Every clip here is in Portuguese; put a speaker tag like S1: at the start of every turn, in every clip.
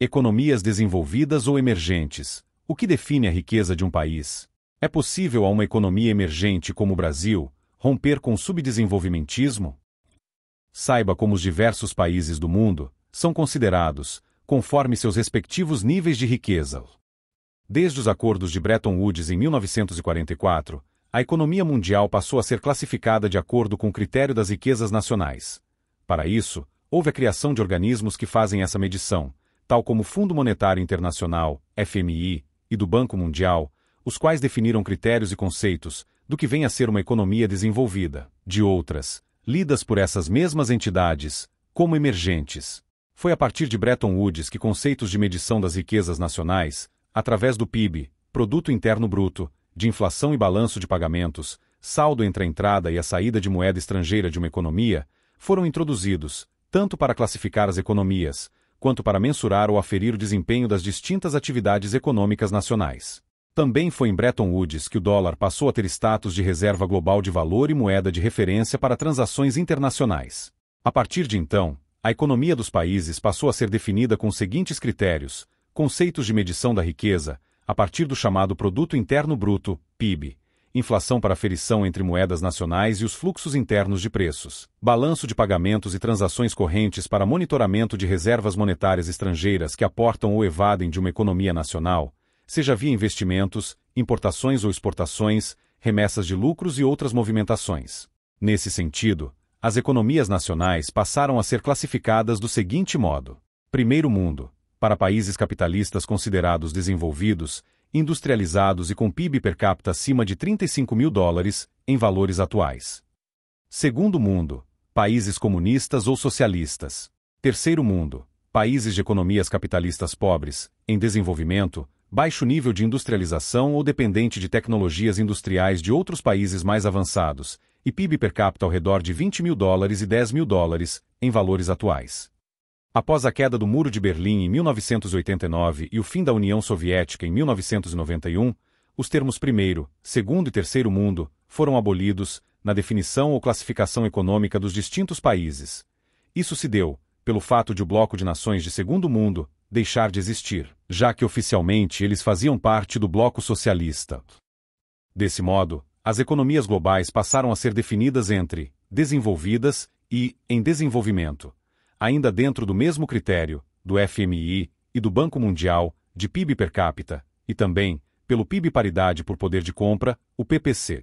S1: Economias desenvolvidas ou emergentes. O que define a riqueza de um país? É possível a uma economia emergente como o Brasil romper com o subdesenvolvimentismo? Saiba como os diversos países do mundo são considerados, conforme seus respectivos níveis de riqueza. Desde os acordos de Bretton Woods em 1944, a economia mundial passou a ser classificada de acordo com o critério das riquezas nacionais. Para isso, houve a criação de organismos que fazem essa medição, tal como o Fundo Monetário Internacional, FMI, e do Banco Mundial, os quais definiram critérios e conceitos do que vem a ser uma economia desenvolvida. De outras, lidas por essas mesmas entidades, como emergentes. Foi a partir de Bretton Woods que conceitos de medição das riquezas nacionais, através do PIB, Produto Interno Bruto, de inflação e balanço de pagamentos, saldo entre a entrada e a saída de moeda estrangeira de uma economia, foram introduzidos, tanto para classificar as economias, quanto para mensurar ou aferir o desempenho das distintas atividades econômicas nacionais. Também foi em Bretton Woods que o dólar passou a ter status de reserva global de valor e moeda de referência para transações internacionais. A partir de então, a economia dos países passou a ser definida com os seguintes critérios: conceitos de medição da riqueza, a partir do chamado Produto Interno Bruto, PIB, inflação para aferição entre moedas nacionais e os fluxos internos de preços, balanço de pagamentos e transações correntes para monitoramento de reservas monetárias estrangeiras que aportam ou evadem de uma economia nacional, seja via investimentos, importações ou exportações, remessas de lucros e outras movimentações. Nesse sentido, as economias nacionais passaram a ser classificadas do seguinte modo: Primeiro mundo, para países capitalistas considerados desenvolvidos, industrializados e com PIB per capita acima de $35.000, em valores atuais. Segundo mundo, países comunistas ou socialistas. Terceiro mundo, países de economias capitalistas pobres, em desenvolvimento, baixo nível de industrialização ou dependente de tecnologias industriais de outros países mais avançados, e PIB per capita ao redor de $20.000 e $10.000, em valores atuais. Após a queda do Muro de Berlim em 1989 e o fim da União Soviética em 1991, os termos primeiro, segundo e terceiro mundo foram abolidos na definição ou classificação econômica dos distintos países. Isso se deu pelo fato de o bloco de nações de segundo mundo deixar de existir, já que oficialmente eles faziam parte do bloco socialista. Desse modo, as economias globais passaram a ser definidas entre desenvolvidas e em desenvolvimento, ainda dentro do mesmo critério, do FMI e do Banco Mundial, de PIB per capita, e também, pelo PIB paridade por poder de compra, o PPC.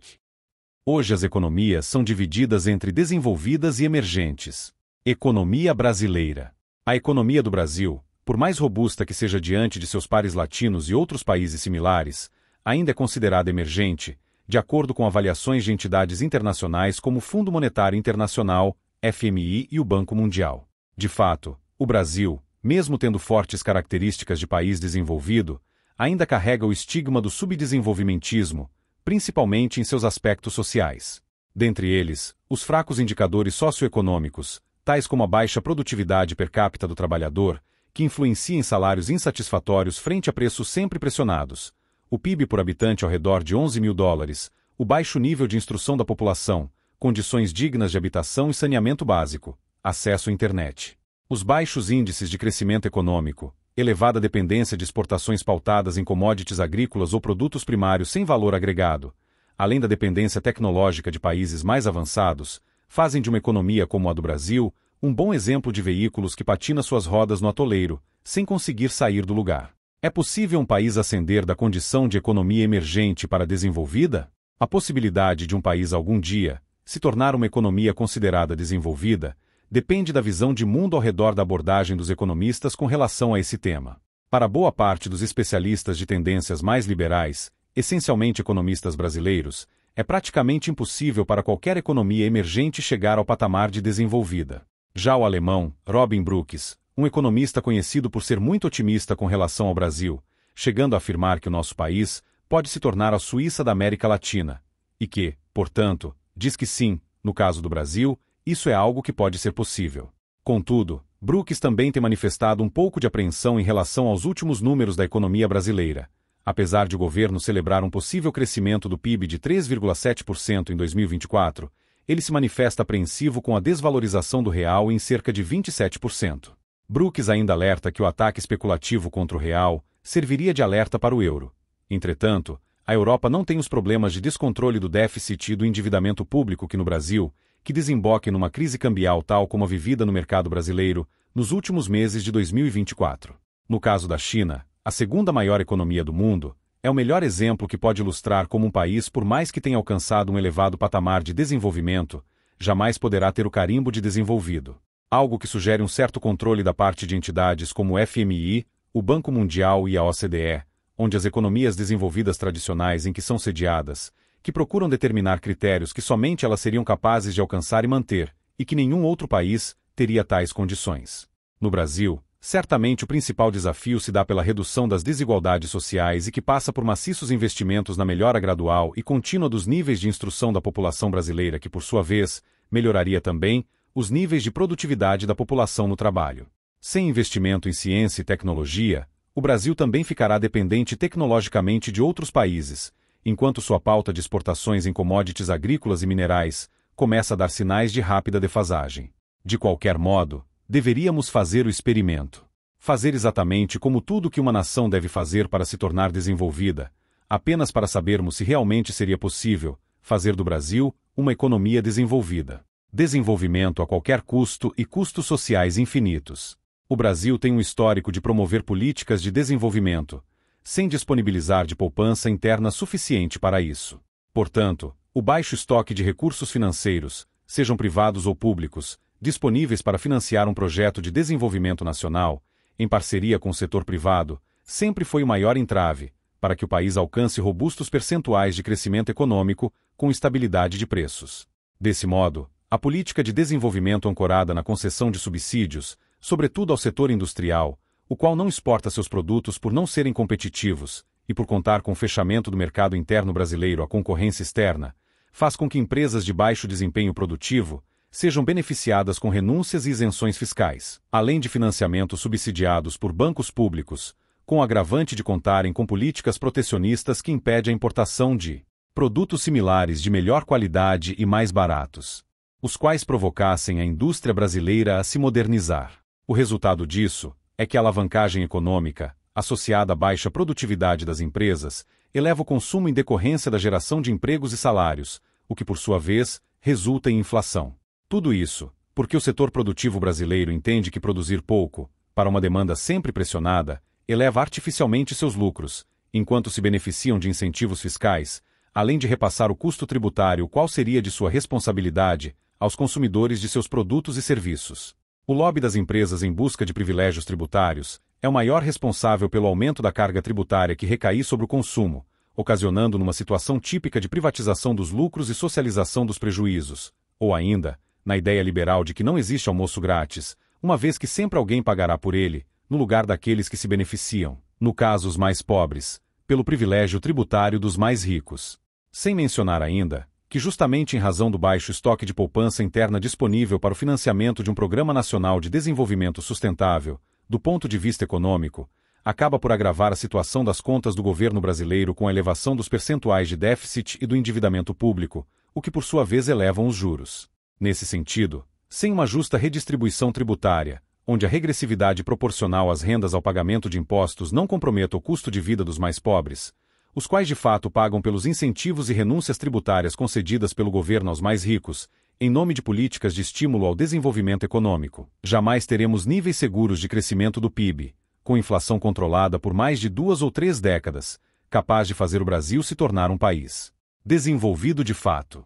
S1: Hoje as economias são divididas entre desenvolvidas e emergentes. Economia brasileira. A economia do Brasil, por mais robusta que seja diante de seus pares latinos e outros países similares, ainda é considerada emergente, de acordo com avaliações de entidades internacionais como o Fundo Monetário Internacional, FMI e o Banco Mundial. De fato, o Brasil, mesmo tendo fortes características de país desenvolvido, ainda carrega o estigma do subdesenvolvimentismo, principalmente em seus aspectos sociais. Dentre eles, os fracos indicadores socioeconômicos, tais como a baixa produtividade per capita do trabalhador, que influencia em salários insatisfatórios frente a preços sempre pressionados, o PIB por habitante ao redor de $11.000, o baixo nível de instrução da população, condições dignas de habitação e saneamento básico, acesso à internet. Os baixos índices de crescimento econômico, elevada dependência de exportações pautadas em commodities agrícolas ou produtos primários sem valor agregado, além da dependência tecnológica de países mais avançados, fazem de uma economia como a do Brasil um bom exemplo de veículos que patina suas rodas no atoleiro, sem conseguir sair do lugar. É possível um país ascender da condição de economia emergente para desenvolvida? A possibilidade de um país algum dia se tornar uma economia considerada desenvolvida depende da visão de mundo ao redor da abordagem dos economistas com relação a esse tema. Para boa parte dos especialistas de tendências mais liberais, essencialmente economistas brasileiros, é praticamente impossível para qualquer economia emergente chegar ao patamar de desenvolvida. Já o alemão, Robin Brooks, um economista conhecido por ser muito otimista com relação ao Brasil, chegando a afirmar que o nosso país pode se tornar a Suíça da América Latina, e que, portanto, diz que sim, no caso do Brasil, isso é algo que pode ser possível. Contudo, Brooks também tem manifestado um pouco de apreensão em relação aos últimos números da economia brasileira. Apesar de o governo celebrar um possível crescimento do PIB de 3,7% em 2024, ele se manifesta apreensivo com a desvalorização do real em cerca de 27%. Brookes ainda alerta que o ataque especulativo contra o real serviria de alerta para o euro. Entretanto, a Europa não tem os problemas de descontrole do déficit e do endividamento público que no Brasil, que desemboque numa crise cambial tal como a vivida no mercado brasileiro nos últimos meses de 2024. No caso da China, a segunda maior economia do mundo, é o melhor exemplo que pode ilustrar como um país, por mais que tenha alcançado um elevado patamar de desenvolvimento, jamais poderá ter o carimbo de desenvolvido. Algo que sugere um certo controle da parte de entidades como o FMI, o Banco Mundial e a OCDE, onde as economias desenvolvidas tradicionais em que são sediadas, que procuram determinar critérios que somente elas seriam capazes de alcançar e manter, e que nenhum outro país teria tais condições. No Brasil, certamente o principal desafio se dá pela redução das desigualdades sociais e que passa por maciços investimentos na melhora gradual e contínua dos níveis de instrução da população brasileira que, por sua vez, melhoraria também os níveis de produtividade da população no trabalho. Sem investimento em ciência e tecnologia, o Brasil também ficará dependente tecnologicamente de outros países, enquanto sua pauta de exportações em commodities agrícolas e minerais começa a dar sinais de rápida defasagem. De qualquer modo, deveríamos fazer o experimento. Fazer exatamente como tudo que uma nação deve fazer para se tornar desenvolvida, apenas para sabermos se realmente seria possível fazer do Brasil uma economia desenvolvida. Desenvolvimento a qualquer custo e custos sociais infinitos. O Brasil tem um histórico de promover políticas de desenvolvimento, sem disponibilizar de poupança interna suficiente para isso. Portanto, o baixo estoque de recursos financeiros, sejam privados ou públicos, disponíveis para financiar um projeto de desenvolvimento nacional, em parceria com o setor privado, sempre foi o maior entrave para que o país alcance robustos percentuais de crescimento econômico com estabilidade de preços. Desse modo, a política de desenvolvimento ancorada na concessão de subsídios, sobretudo ao setor industrial, o qual não exporta seus produtos por não serem competitivos e por contar com o fechamento do mercado interno brasileiro à concorrência externa, faz com que empresas de baixo desempenho produtivo sejam beneficiadas com renúncias e isenções fiscais, além de financiamentos subsidiados por bancos públicos, com o agravante de contarem com políticas protecionistas que impedem a importação de produtos similares de melhor qualidade e mais baratos, os quais provocassem a indústria brasileira a se modernizar. O resultado disso é que a alavancagem econômica, associada à baixa produtividade das empresas, eleva o consumo em decorrência da geração de empregos e salários, o que por sua vez resulta em inflação. Tudo isso porque o setor produtivo brasileiro entende que produzir pouco, para uma demanda sempre pressionada, eleva artificialmente seus lucros, enquanto se beneficiam de incentivos fiscais, além de repassar o custo tributário qual seria de sua responsabilidade aos consumidores de seus produtos e serviços. O lobby das empresas em busca de privilégios tributários é o maior responsável pelo aumento da carga tributária que recai sobre o consumo, ocasionando numa situação típica de privatização dos lucros e socialização dos prejuízos, ou ainda, na ideia liberal de que não existe almoço grátis, uma vez que sempre alguém pagará por ele, no lugar daqueles que se beneficiam, no caso os mais pobres, pelo privilégio tributário dos mais ricos. Sem mencionar ainda que justamente em razão do baixo estoque de poupança interna disponível para o financiamento de um Programa Nacional de Desenvolvimento Sustentável, do ponto de vista econômico, acaba por agravar a situação das contas do governo brasileiro com a elevação dos percentuais de déficit e do endividamento público, o que por sua vez elevam os juros. Nesse sentido, sem uma justa redistribuição tributária, onde a regressividade proporcional às rendas ao pagamento de impostos não comprometa o custo de vida dos mais pobres, os quais de fato pagam pelos incentivos e renúncias tributárias concedidas pelo governo aos mais ricos, em nome de políticas de estímulo ao desenvolvimento econômico, jamais teremos níveis seguros de crescimento do PIB, com inflação controlada por mais de 2 ou 3 décadas, capaz de fazer o Brasil se tornar um país desenvolvido de fato.